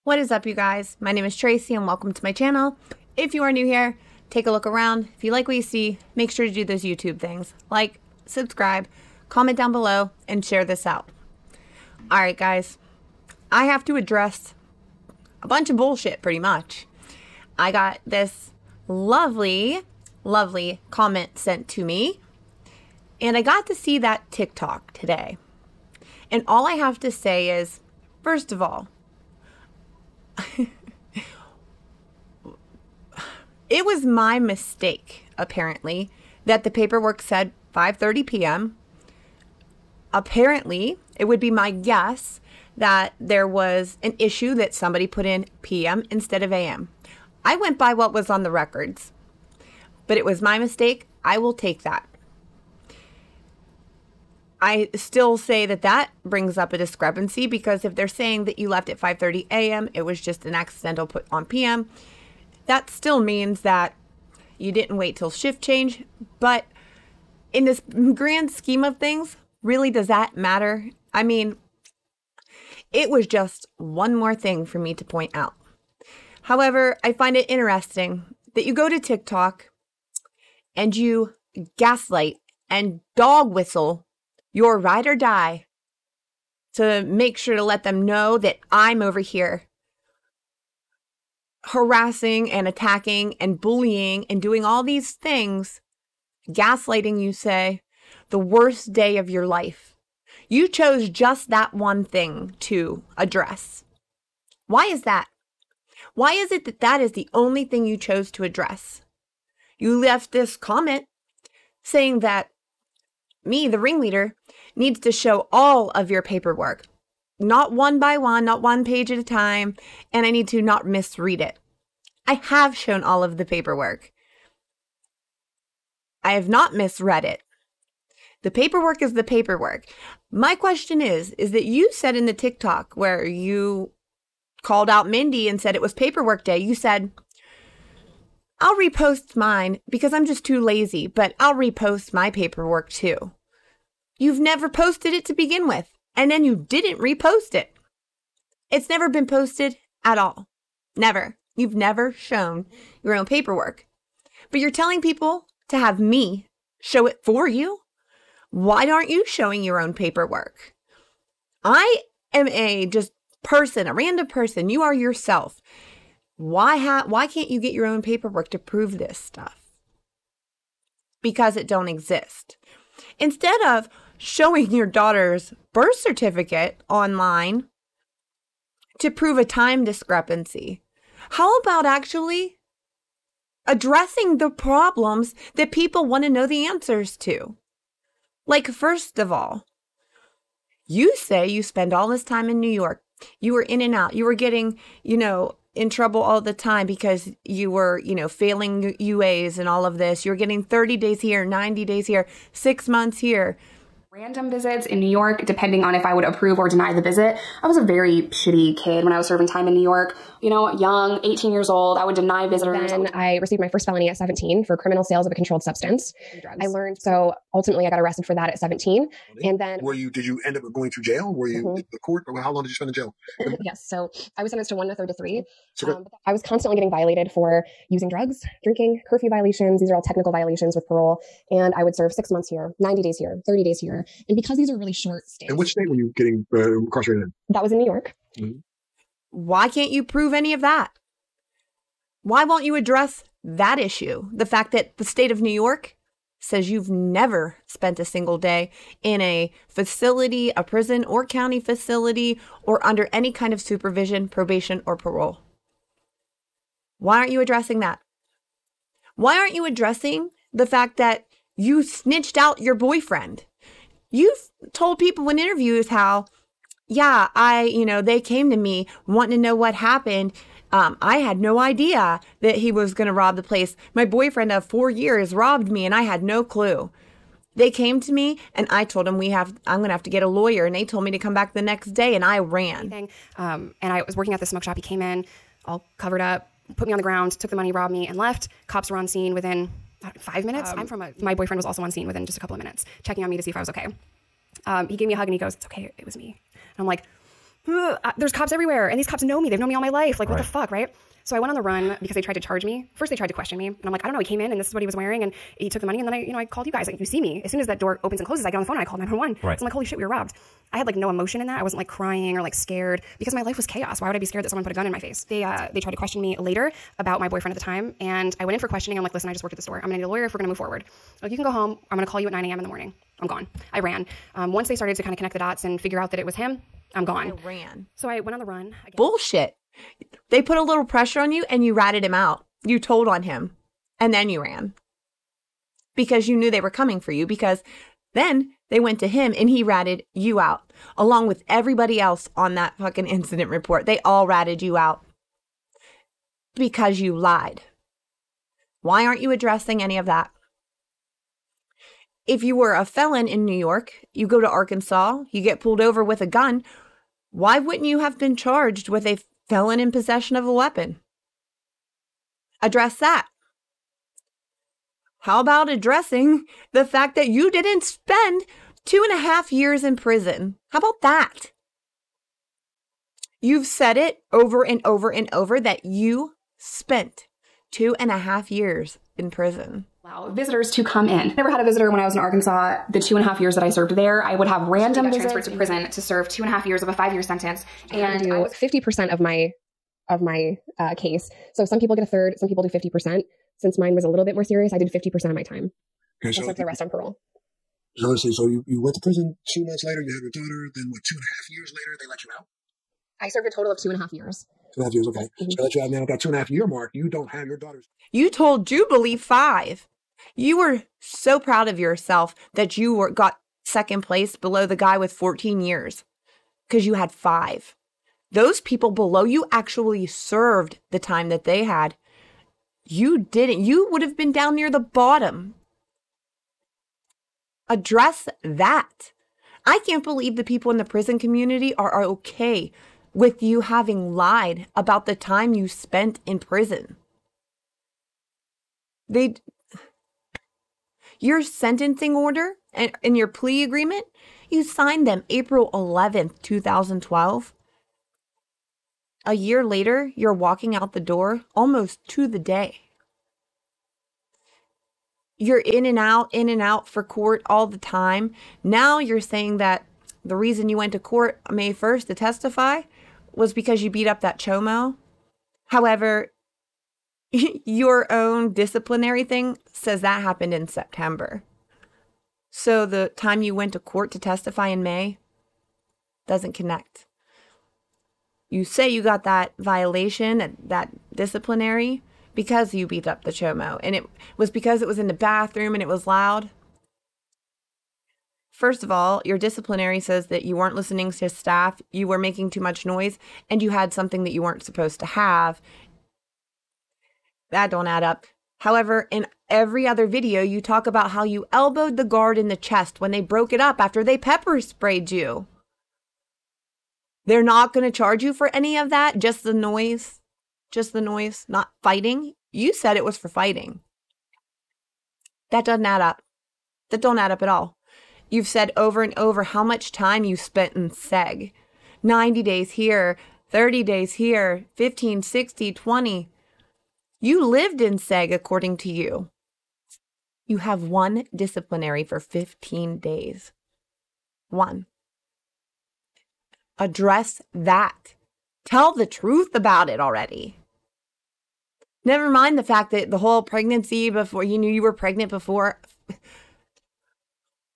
What is up, you guys? My name is Tracy and welcome to my channel. If you are new here, take a look around. If you like what you see, make sure to do those YouTube things. Like, subscribe, comment down below, and share this out. Alright guys, I have to address a bunch of bullshit pretty much. I got this lovely comment sent to me, and I got to see that TikTok today. And all I have to say is, first of all, it was my mistake, apparently, that the paperwork said 5:30 p.m. Apparently, it would be my guess that there was an issue that somebody put in p.m. instead of a.m. I went by what was on the records, but it was my mistake. I will take that. I still say that that brings up a discrepancy, because if they're saying that you left at 5:30 a.m., it was just an accidental put on p.m., that still means that you didn't wait till shift change. But in this grand scheme of things, really, does that matter? I mean, it was just one more thing for me to point out. However, I find it interesting that you go to TikTok and you gaslight and dog whistle your ride or die to make sure to let them know that I'm over here harassing and attacking and bullying and doing all these things, gaslighting, you say, the worst day of your life. You chose just that one thing to address. Why is that? Why is it that that is the only thing you chose to address? You left this comment saying that me, the ringleader, needs to show all of your paperwork, not one by one, not one page at a time, and I need to not misread it. I have shown all of the paperwork. I have not misread it. The paperwork is the paperwork. My question is that you said in the TikTok where you called out Mindy and said it was paperwork day, you said, I'll repost mine because I'm just too lazy, but I'll repost my paperwork too. You've never posted it to begin with, and then you didn't repost it. It's never been posted at all. Never. You've never shown your own paperwork. But you're telling people to have me show it for you? Why aren't you showing your own paperwork? I am a just person, a random person. You are yourself. Why can't you get your own paperwork to prove this stuff? Because it don't exist. Instead of showing your daughter's birth certificate online to prove a time discrepancy, how about actually addressing the problems that people want to know the answers to? Like, first of all, you say you spend all this time in New York. You were in and out. You were getting, in trouble all the time because you were, failing UAs and all of this. You're getting 30 days here, 90 days here, 6 months here. Random visits in New York, depending on if I would approve or deny the visit. I was a very shitty kid when I was serving time in New York. Young, 18 years old, I would deny visitors. Then I received my first felony at 17 for criminal sales of a controlled substance. I learned, so ultimately I got arrested for that at 17. And then did you end up going to jail? Were you in the court? Or how long did you spend in jail? Yes. So I was sentenced to 1 1/3 to 3. But I was constantly getting violated for using drugs, drinking, curfew violations. These are all technical violations with parole. And I would serve 6 months here, 90 days here, 30 days here. And because these are really short stays. And which state were you getting incarcerated in? That was in New York. Mm-hmm. Why can't you prove any of that? Why won't you address that issue? The fact that the state of New York says you've never spent a single day in a facility, a prison or county facility, or under any kind of supervision, probation, or parole. Why aren't you addressing that? Why aren't you addressing the fact that you snitched out your boyfriend? You've told people in interviews how, yeah, they came to me wanting to know what happened. I had no idea that he was going to rob the place. My boyfriend of 4 years robbed me and I had no clue. They came to me and I told them I'm going to have to get a lawyer. And they told me to come back the next day and I ran. And I was working at the smoke shop. He came in all covered up, put me on the ground, took the money, robbed me, and left. Cops were on scene within 5 minutes. My boyfriend was also on scene within just a couple of minutes, checking on me to see if I was okay. He gave me a hug and he goes, "It's okay, it was me." And I'm like, there's cops everywhere, and these cops know me. They've known me all my life. Like, what the fuck, right? So I went on the run because they tried to charge me. First, they tried to question me. And I'm like, I don't know. He came in and this is what he was wearing and he took the money. And then I called you guys. Like, you see me. As soon as that door opens and closes, I get on the phone and I call 911. Right. So I'm like, holy shit, we were robbed. I had like no emotion in that. I wasn't like crying or like scared because my life was chaos. Why would I be scared that someone put a gun in my face? They tried to question me later about my boyfriend at the time. And I went in for questioning. I'm like, listen, I just worked at the store. I'm going to need a lawyer if we're going to move forward. Like, you can go home. I'm going to call you at 9 a.m. in the morning. I'm gone. I ran. Once they started to kind of connect the dots and figure out that it was him, I'm gone. I ran. So I went on the run. Bullshit. They put a little pressure on you and you ratted him out. You told on him and then you ran because you knew they were coming for you, because then they went to him and he ratted you out along with everybody else on that fucking incident report. They all ratted you out because you lied. Why aren't you addressing any of that? If you were a felon in New York, you go to Arkansas, you get pulled over with a gun, why wouldn't you have been charged with a felon in possession of a weapon? Address that. How about addressing the fact that you didn't spend 2.5 years in prison? How about that? You've said it over and over and over that you spent 2.5 years in prison. Allow visitors to come in. I never had a visitor when I was in Arkansas. The 2.5 years that I served there, I would have random visitors transferred to prison to serve 2.5 years of a 5-year sentence. And I do 50% of my case. So some people get a third, some people do 50%. Since mine was a little bit more serious, I did 50% of my time. Okay, so served the rest on parole. So let's see. So you went to prison 2 months later. You had your daughter. Then what? 2.5 years later, they let you out. I served a total of 2.5 years. 2.5 years. Okay. So they let you out now. Got 2.5 year mark. You don't have your daughter's. You told Jubilee 5. You were so proud of yourself that you got second place below the guy with 14 years because you had 5. Those people below you actually served the time that they had. You didn't. You would have been down near the bottom. Address that. I can't believe the people in the prison community are okay with you having lied about the time you spent in prison. Your sentencing order and your plea agreement, you signed them April 11th, 2012. A year later, you're walking out the door almost to the day. You're in and out for court all the time. Now you're saying that the reason you went to court May 1st to testify was because you beat up that chomo. However, your own disciplinary thing says that happened in September. So the time you went to court to testify in May doesn't connect. You say you got that violation, that disciplinary, because you beat up the chomo. And it was because it was in the bathroom and it was loud. First of all, your disciplinary says that you weren't listening to staff, you were making too much noise, and you had something that you weren't supposed to have. That don't add up. However, in every other video, you talk about how you elbowed the guard in the chest when they broke it up after they pepper sprayed you. They're not going to charge you for any of that, just the noise. Just the noise, not fighting. You said it was for fighting. That doesn't add up. That don't add up at all. You've said over and over how much time you spent in SEG. 90 days here, 30 days here, 15, 60, 20. You lived in SEG according to you. You have one disciplinary for 15 days. One. Address that. Tell the truth about it already. Never mind the fact that the whole pregnancy before you knew you were pregnant before.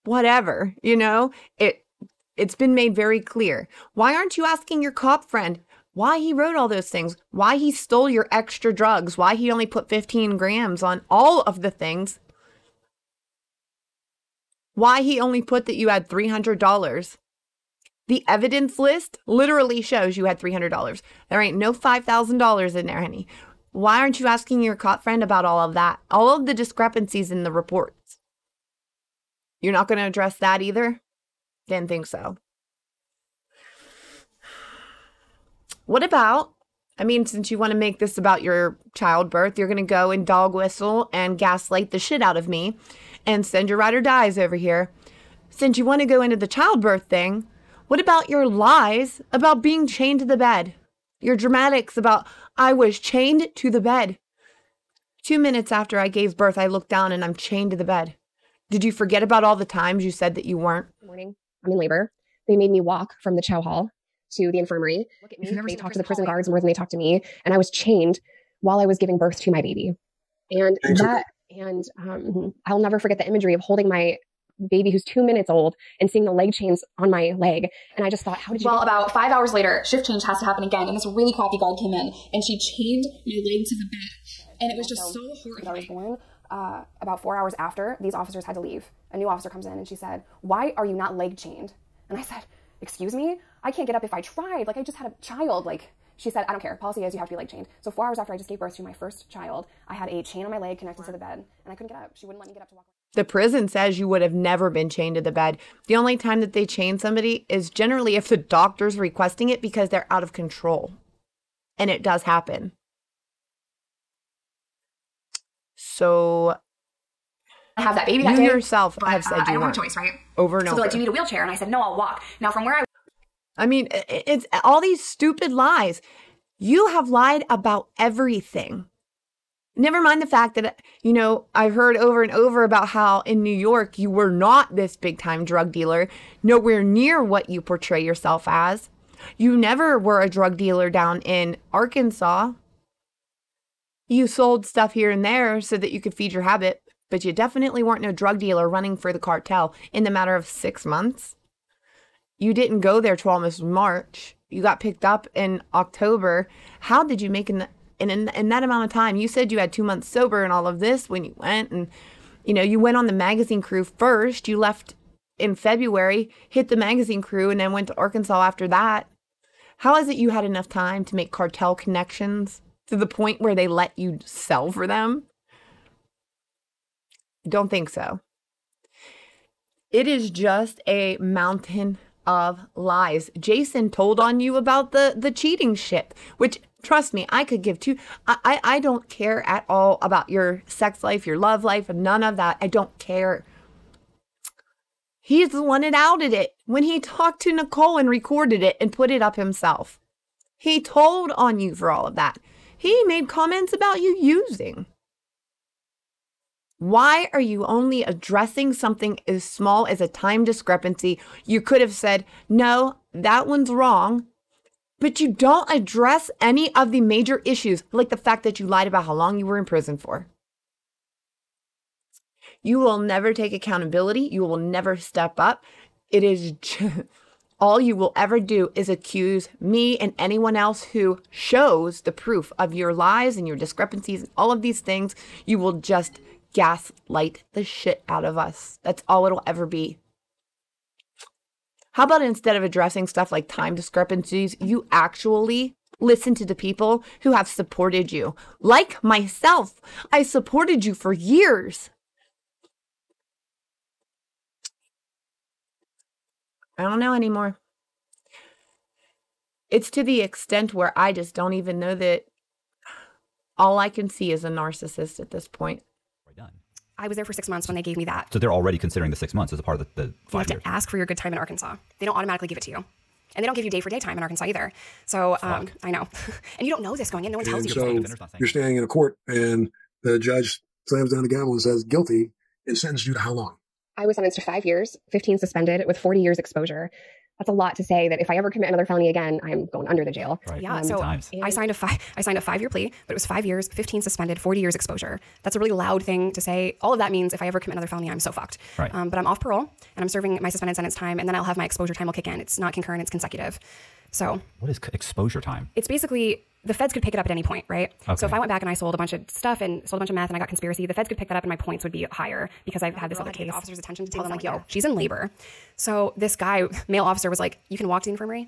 Whatever, it's been made very clear. Why aren't you asking your cop friend why he wrote all those things? Why he stole your extra drugs? Why he only put 15 grams on all of the things? Why he only put that you had $300? The evidence list literally shows you had $300. There ain't no $5,000 in there, honey. Why aren't you asking your cop friend about all of that? All of the discrepancies in the reports. You're not going to address that either? Didn't think so. What about, since you want to make this about your childbirth, you're going to go and dog whistle and gaslight the shit out of me and send your ride or dies over here. Since you want to go into the childbirth thing, What about your lies about being chained to the bed? Your dramatics about, I was chained to the bed. 2 minutes after I gave birth, I looked down and I'm chained to the bed. Did you forget about all the times you said that you weren't? Morning, I'm in labor. They made me walk from the chow hall to the infirmary. Look at me. They talked to the prison guards more than they talked to me. And I was chained while I was giving birth to my baby. And I'll never forget the imagery of holding my baby who's 2 minutes old and seeing the leg chains on my leg. And I just thought, how did you? Well, about 5 hours later, shift change has to happen again. And this really crappy guard came in and she chained my leg to the bed. And it was just so horrifying. I was born. About 4 hours after, these officers had to leave. A new officer comes in and she said, "Why are you not leg chained?" And I said, "Excuse me? I can't get up if I tried. Like, I just had a child." Like, she said, "I don't care. Policy is you have to be leg chained." So 4 hours after I just gave birth to my first child, I had a chain on my leg connected to the bed and I couldn't get up. She wouldn't let me get up to walk. The prison says you would have never been chained to the bed. The only time that they chain somebody is generally if the doctor's requesting it because they're out of control. And it does happen. So Have that baby that you day, yourself have said I you don't have weren't. a choice, right? Over and So over. they're like, "Do you need a wheelchair?" And I said, "No, I'll walk." Now from where I mean, it's all these stupid lies. You have lied about everything. Never mind the fact that, you know, I've heard over and over about how in New York you were not this big time drug dealer, nowhere near what you portray yourself as. You never were a drug dealer down in Arkansas. You sold stuff here and there so that you could feed your habit, but you definitely weren't no drug dealer running for the cartel in the matter of 6 months. You didn't go there till almost March. You got picked up in October. How did you make in that amount of time? You said you had 2 months sober and all of this when you went. And, you know, you went on the magazine crew first. You left in February, hit the magazine crew, and then went to Arkansas after that. How is it you had enough time to make cartel connections to the point where they let you sell for them? Don't think so. It is just a mountain of lies. Jason told on you about the cheating shit, which, trust me, I could give two. I don't care at all about your sex life, your love life, none of that. I don't care. He's the one that outed it when he talked to Nicole and recorded it and put it up himself. He told on you for all of that. He made comments about you using. Why are you only addressing something as small as a time discrepancy? You could have said, no, that one's wrong, but you don't address any of the major issues, like the fact that you lied about how long you were in prison for. You will never take accountability. You will never step up. It is all you will ever do is accuse me and anyone else who shows the proof of your lies and your discrepancies and all of these things. You will just gaslight the shit out of us. That's all it'll ever be. How about instead of addressing stuff like time discrepancies, you actually listen to the people who have supported you? Like myself, I supported you for years. I don't know anymore. It's to the extent where I just don't even know that all I can see is a narcissist at this point. Done. I was there for 6 months when they gave me that. So they're already considering the 6 months as a part of the 5 You have years. to ask for your good time in Arkansas. They don't automatically give it to you. And they don't give you day for day time in Arkansas either. So I know. And you don't know this going in. No one tells you. So you're standing in a court and the judge slams down the gavel and says guilty and sentenced you to how long? I was sentenced to 5 years, 15 suspended with 40 years exposure. That's a lot to say that if I ever commit another felony again, I'm going under the jail. Right. Yeah, so I signed a 5-year plea, but it was 5 years, 15 suspended, 40 years exposure. That's a really loud thing to say. All of that means if I ever commit another felony, I'm so fucked. Right. But I'm off parole and I'm serving my suspended sentence time, and then I'll have my exposure time will kick in. It's not concurrent, it's consecutive. So what is exposure time? it's basically the feds could pick it up at any point, right? Okay. So if I went back and I sold a bunch of stuff and sold a bunch of meth and I got conspiracy, the feds could pick that up and my points would be higher because I've had this other case. Officer's attention to tell them like, yo, she's in labor. So this guy, male officer, was like, you can walk to the infirmary?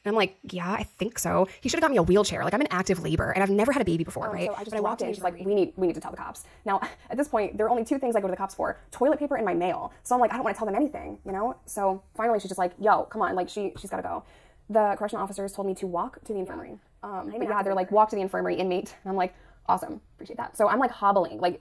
And I'm like, yeah, I think so. He should have got me a wheelchair. Like, I'm in active labor and I've never had a baby before, right? So I walked in and she's like, we need to tell the cops. Now, at this point, there are only 2 things I go to the cops for: toilet paper and my mail. So I'm like, I don't want to tell them anything, you know? So finally she's just like, yo, come on. Like she's got to go. The correctional officers told me to walk to the infirmary. But yeah, they're like, walk to the infirmary, inmate. And I'm like, awesome, appreciate that. So I'm like hobbling, like I'm